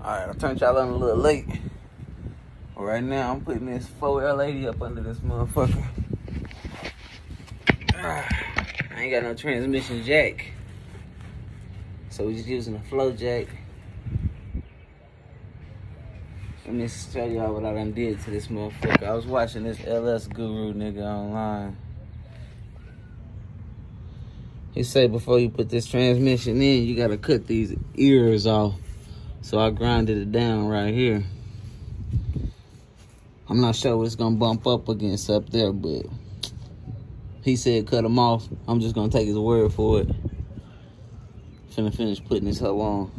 Alright, I turned y'all on a little late. Right now, I'm putting this 4L80 up under this motherfucker. I ain't got no transmission jack. So we're just using a flow jack. Let me show y'all what I done did to this motherfucker. I was watching this LS Guru nigga online. He said before you put this transmission in, you gotta cut these ears off. So I grinded it down right here. I'm not sure what it's gonna bump up against up there, but he said cut them off. I'm just gonna take his word for it. Finna finish putting this hoe on.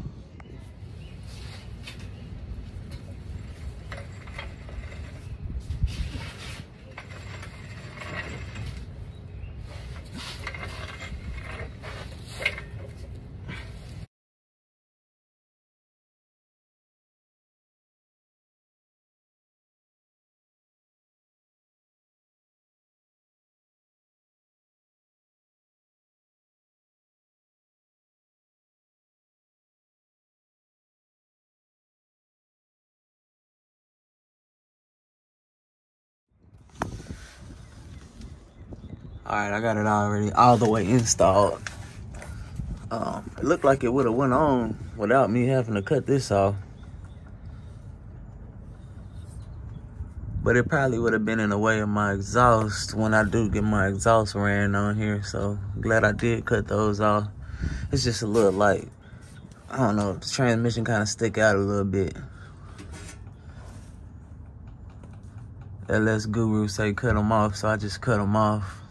Alright, I got it already all the way installed. It looked like it would have went on without me having to cut this off. But it probably would have been in the way of my exhaust when I do get my exhaust ran on here. So glad I did cut those off. It's just a little light. I don't know, the transmission kind of stick out a little bit. LS Guru say cut them off, so I just cut them off.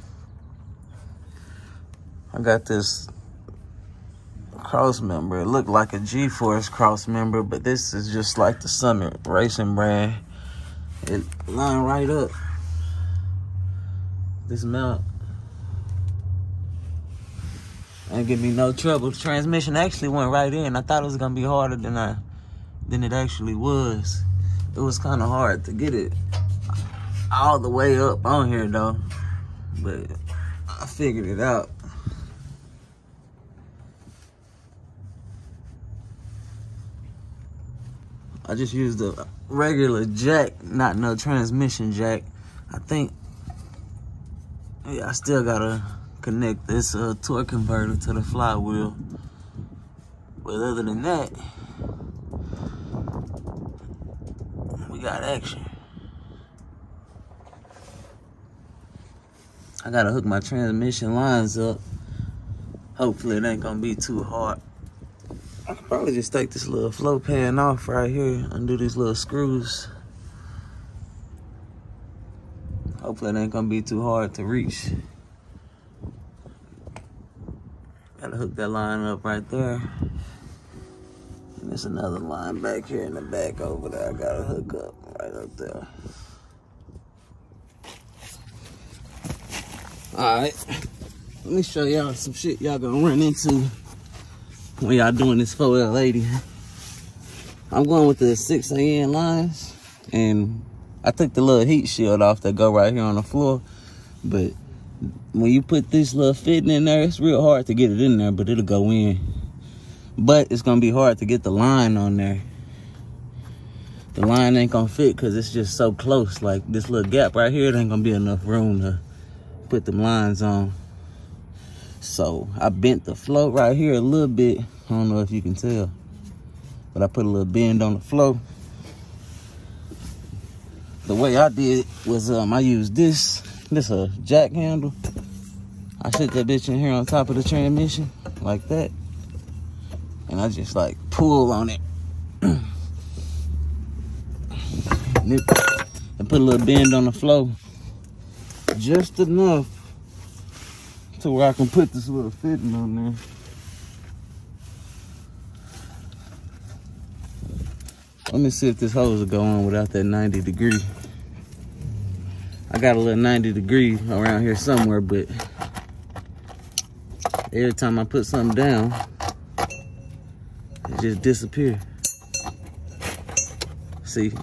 I got this cross member. It looked like a G-Force cross member, but this is just like the Summit racing brand. It lined right up. This mount ain't give me no trouble. The transmission actually went right in. I thought it was gonna be harder than it actually was. It was kind of hard to get it all the way up on here though, but I figured it out. I just used a regular jack, not no transmission jack. I think, yeah, I still gotta connect this torque converter to the flywheel. But other than that, we got action. I gotta hook my transmission lines up. Hopefully it ain't gonna be too hard. I could probably just take this little flow pan off right here, undo these little screws. Hopefully it ain't gonna be too hard to reach. Gotta hook that line up right there. And there's another line back here in the back over there. I gotta hook up right up there. All right, let me show y'all some shit y'all gonna run into when y'all doing this 4L80. I'm going with the 6AN lines, and I took the little heat shield off that go right here on the floor. But when you put this little fitting in there, it's real hard to get it in there, but it'll go in. But it's gonna be hard to get the line on there. The line ain't gonna fit because it's just so close. Like this little gap right here, it ain't gonna be enough room to put them lines on. So I bent the float right here a little bit. I don't know if you can tell, but I put a little bend on the float. The way I did it was I used this a jack handle. I set that bitch in here on top of the transmission like that, and I just like pull on it and put a little bend on the flow, just enough to where I can put this little fitting on there. Let me see if this hose will go on without that 90 degree. I got a little 90 degree around here somewhere, but every time I put something down, it just disappears. See,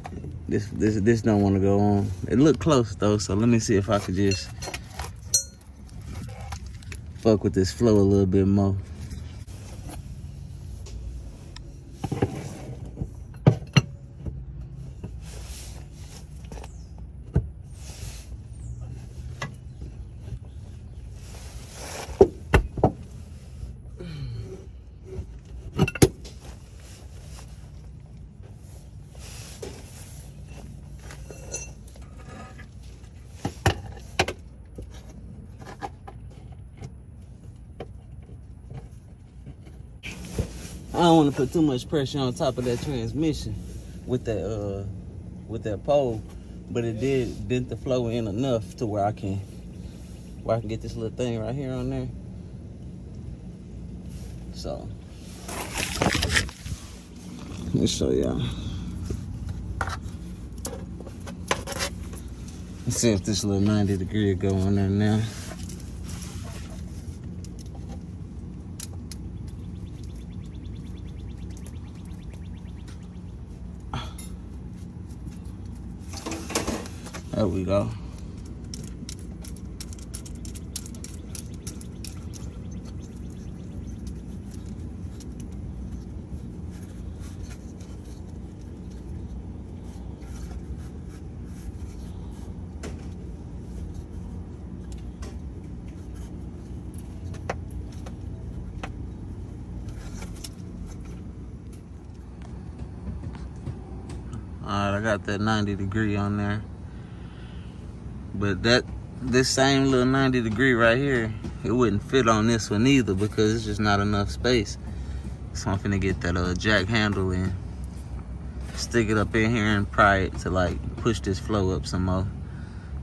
this don't want to go on. It looked close though, so let me see if I could just fuck with this flow a little bit more. don't want to put too much pressure on top of that transmission with that pole, but it did bend the flow in enough to where I can get this little thing right here on there. So let me show y'all. Let's see if this little 90 degree will go on there now. There we go. Alright, I got that 90 degree on there. But this same little 90 degree right here, it wouldn't fit on this one either because it's just not enough space. So I'm finna get that jack handle and stick it up in here and pry it to like push this flow up some more.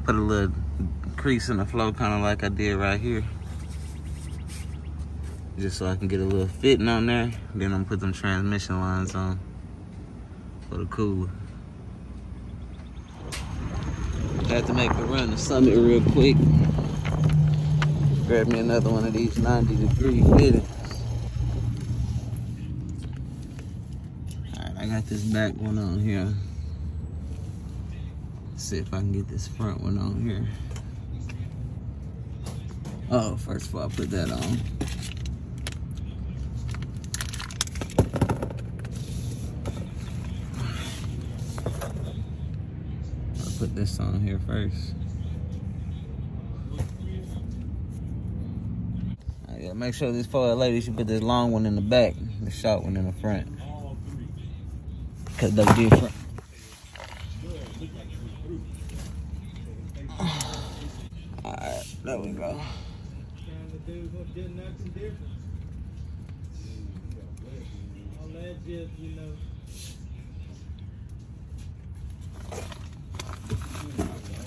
Put a little crease in the flow, kind of like I did right here. Just so I can get a little fitting on there. Then I'm gonna put them transmission lines on for the cooler. Had to make a run to Summit real quick. Grab me another one of these 90 degree fittings. Alright, I got this back one on here. Let's see if I can get this front one on here. Oh, first of all, I'll put that on. Put this on here first. Yeah, make sure this forward lady should put this long one in the back, the short one in the front. Cause they're different. Alright, there we go.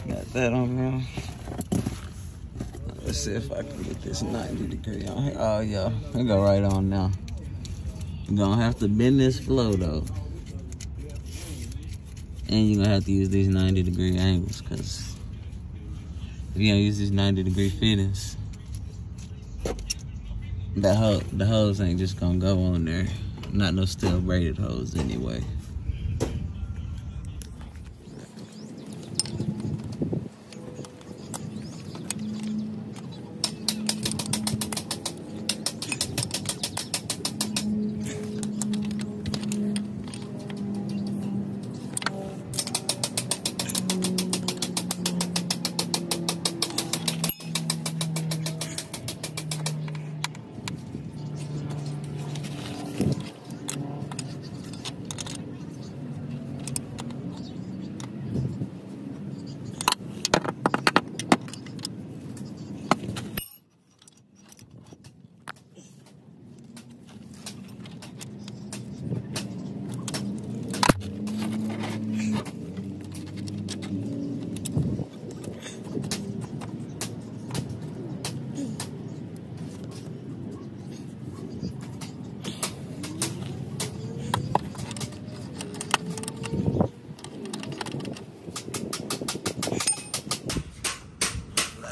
Got that on there. Let's see if I can get this 90 degree on here. Oh yeah, it go right on now. You're gonna have to bend this flow though. And you're gonna have to use these 90 degree angles, cause if you don't use these 90 degree fittings, the hose ain't just gonna go on there. Not no steel braided hose anyway.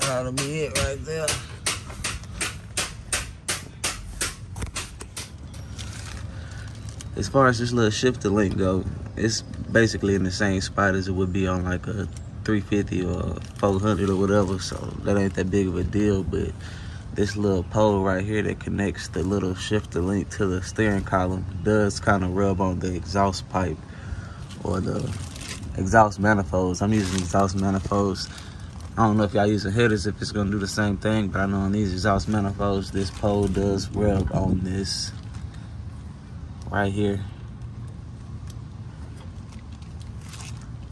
That'll be it right there. As far as this little shifter link go, it's basically in the same spot as it would be on like a 350 or 400 or whatever, so that ain't that big of a deal. But this little pole right here that connects the little shifter link to the steering column does kind of rub on the exhaust pipe or the exhaust manifolds. I'm using exhaust manifolds. I don't know if y'all using headers if it's gonna do the same thing, but I know on these exhaust manifolds, this pole does rub on this right here.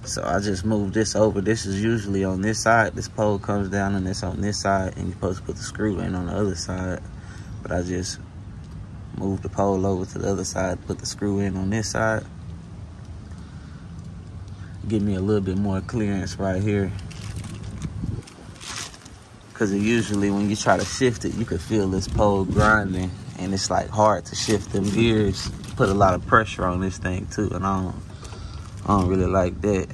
So I just moved this over. This is usually on this side. This pole comes down and it's on this side, and you're supposed to put the screw in on the other side. But I just move the pole over to the other side, put the screw in on this side. Give me a little bit more clearance right here. Cause it usually, when you try to shift it, you can feel this pole grinding, and it's like hard to shift them gears. Put a lot of pressure on this thing too, and I don't really like that.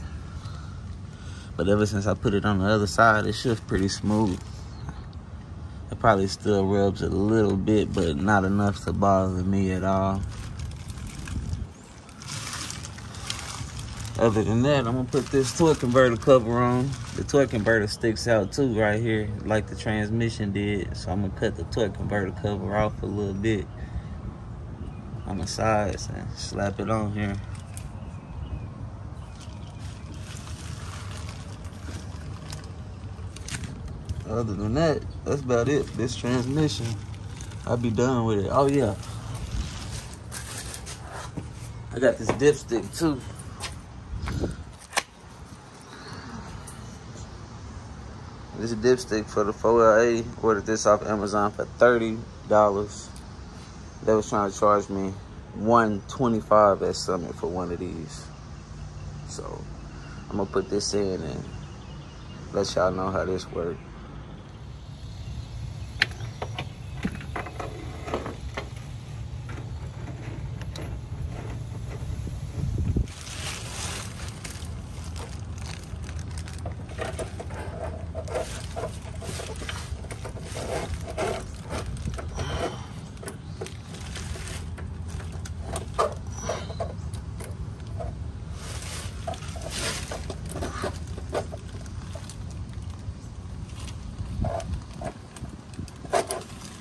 But ever since I put it on the other side, it shifts pretty smooth. It probably still rubs a little bit, but not enough to bother me at all. Other than that, I'm gonna put this torque converter cover on. The torque converter sticks out too right here, like the transmission did. So I'm gonna cut the torque converter cover off a little bit on the sides and slap it on here. Other than that, that's about it. This transmission, I'll be done with it. Oh yeah, I got this dipstick too. This is a dipstick for the 4LA. Ordered this off Amazon for $30. They was trying to charge me $125 at Summit for one of these. So I'm gonna put this in and let y'all know how this works.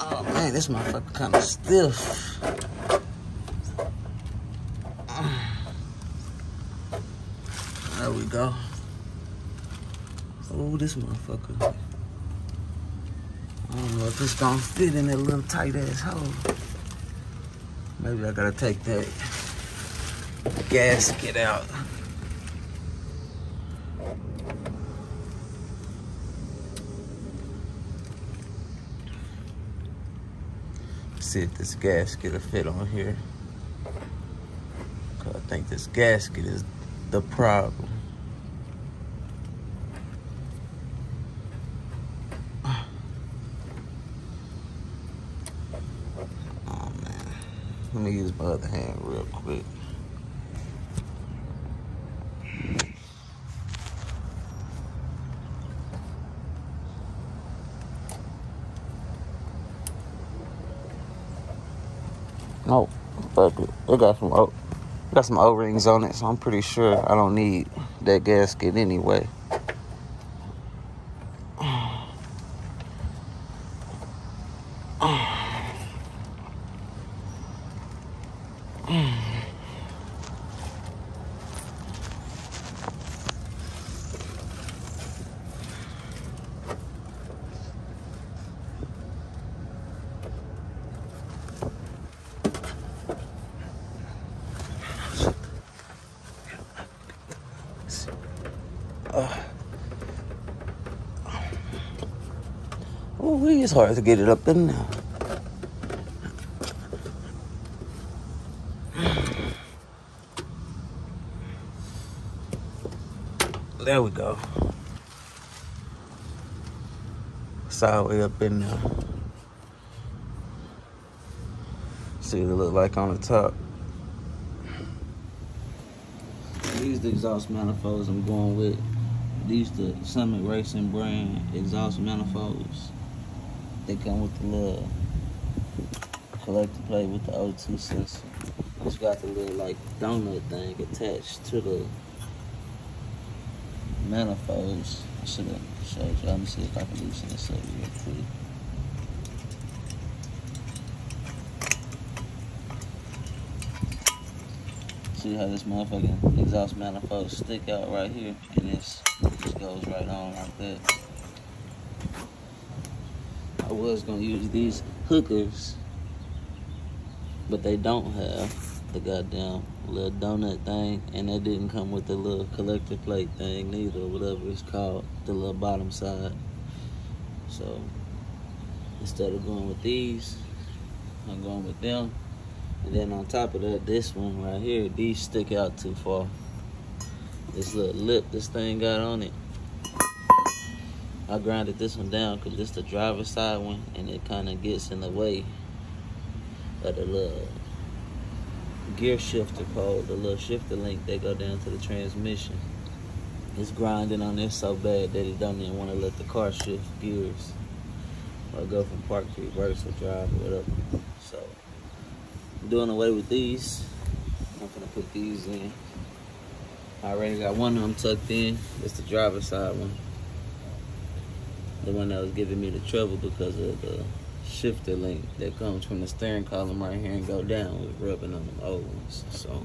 Oh man, this motherfucker kind of stiff. There we go. Oh, this motherfucker. I don't know if it's gonna fit in that little tight ass hole. Maybe I gotta take that gasket out. See if this gasket will fit on here. Cause I think this gasket is the problem. Oh man, let me use my other hand real quick. Oh, fuck it. It got some O-rings on it, so I'm pretty sure I don't need that gasket anyway. Oh, it's hard to get it up in there. There we go. It's all the way up in there. See what it look like on the top. These the exhaust manifolds I'm going with. These the Summit Racing brand exhaust manifolds. They come with the little collector plate with the O2 sensor. It's got the little like donut thing attached to the manifolds. I should have showed you. Let me see if I can loosen this up real quick. See how this motherfucking exhaust manifold stick out right here, and this just goes right on like that. I was gonna use these hookers, but they don't have the goddamn little donut thing, and that didn't come with the little collector plate thing neither, or whatever it's called, the little bottom side. So instead of going with these, I'm going with them. And then on top of that, this one right here, these stick out too far. This little lip this thing got on it, I grinded this one down because this the driver's side one, and it kind of gets in the way of the little gear shifter pole, the little shifter link that go down to the transmission. It's grinding on this so bad that it don't even want to let the car shift gears or go from park to reverse or drive or whatever. So I'm doing away with these. I'm gonna put these in. I already got one of them tucked in. It's the driver's side one. The one that was giving me the trouble because of the shifter link that comes from the steering column right here and go down was rubbing on them old ones. So